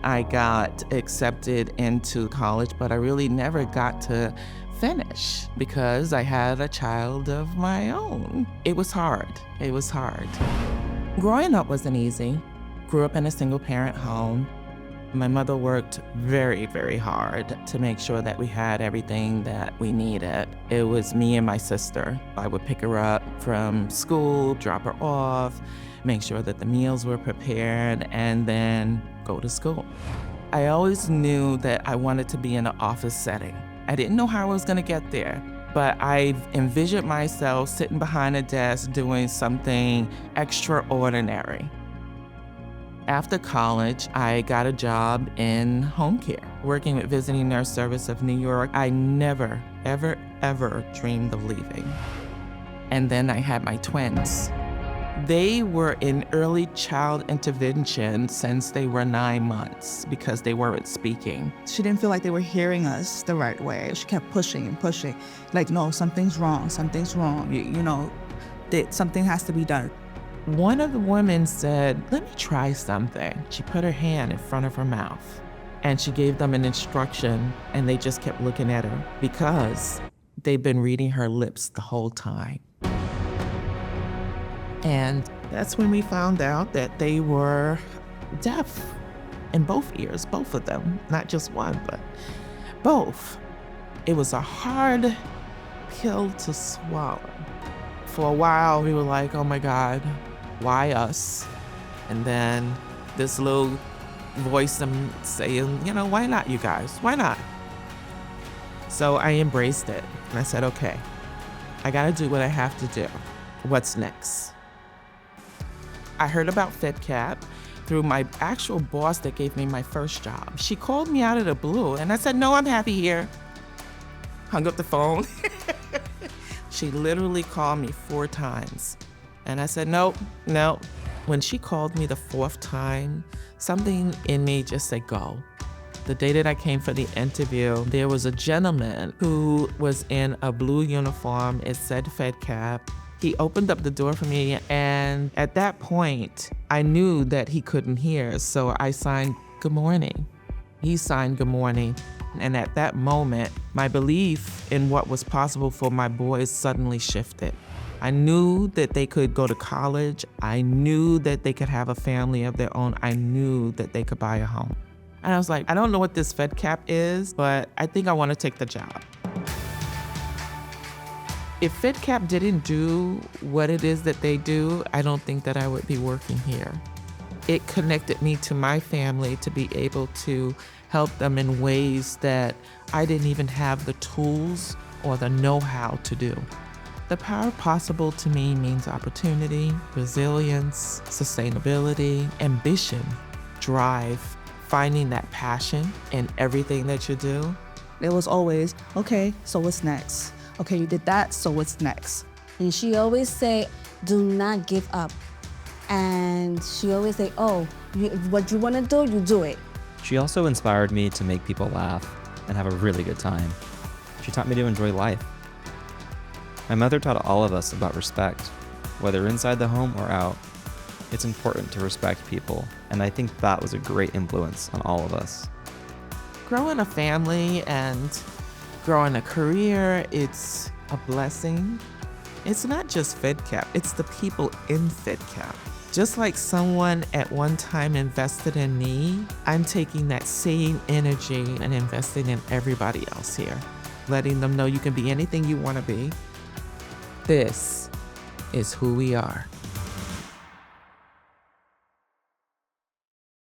I got accepted into college, but I really never got to finish because I had a child of my own. It was hard. It was hard. Growing up wasn't easy. Grew up in a single parent home. My mother worked very, very hard to make sure that we had everything that we needed. It was me and my sister. I would pick her up from school, drop her off, make sure that the meals were prepared, and then go to school. I always knew that I wanted to be in an office setting. I didn't know how I was gonna get there, but I envisioned myself sitting behind a desk doing something extraordinary. After college, I got a job in home care, working with Visiting Nurse Service of New York. I never, ever, ever dreamed of leaving. And then I had my twins. They were in early child intervention since they were 9 months because they weren't speaking. She didn't feel like they were hearing us the right way. She kept pushing and pushing. Like, no, something's wrong, something's wrong. Something has to be done. One of the women said, "Let me try something." She put her hand in front of her mouth and she gave them an instruction, and they just kept looking at her because they'd been reading her lips the whole time. And that's when we found out that they were deaf in both ears, both of them, not just one, but both. It was a hard pill to swallow. For a while, we were like, oh my God, why us? And then this little voice saying, why not you guys? Why not? So I embraced it. And I said, okay, I gotta do what I have to do. What's next? I heard about Fedcap through my actual boss that gave me my first job. She called me out of the blue and I said, no, I'm happy here. Hung up the phone. She literally called me 4 times. And I said, nope. When she called me the 4th time, something in me just said, go. The day that I came for the interview, there was a gentleman who was in a blue uniform. It said Fedcap. He opened up the door for me, and at that point, I knew that he couldn't hear, so I signed good morning. He signed good morning. And at that moment, my belief in what was possible for my boys suddenly shifted. I knew that they could go to college. I knew that they could have a family of their own. I knew that they could buy a home. And I was like, I don't know what this Fedcap is, but I think I want to take the job. If Fedcap didn't do what it is that they do, I don't think that I would be working here. It connected me to my family to be able to help them in ways that I didn't even have the tools or the know-how to do. The power possible to me means opportunity, resilience, sustainability, ambition, drive, finding that passion in everything that you do. It was always, okay, so what's next? Okay, you did that, so what's next? And she always say, do not give up. And she always say, what you want to do, you do it. She also inspired me to make people laugh and have a really good time. She taught me to enjoy life. My mother taught all of us about respect, whether inside the home or out. It's important to respect people, and I think that was a great influence on all of us. Growing a family and growing a career, it's a blessing. It's not just Fedcap, it's the people in Fedcap. Just like someone at one time invested in me, I'm taking that same energy and investing in everybody else here, letting them know you can be anything you want to be. This is who we are.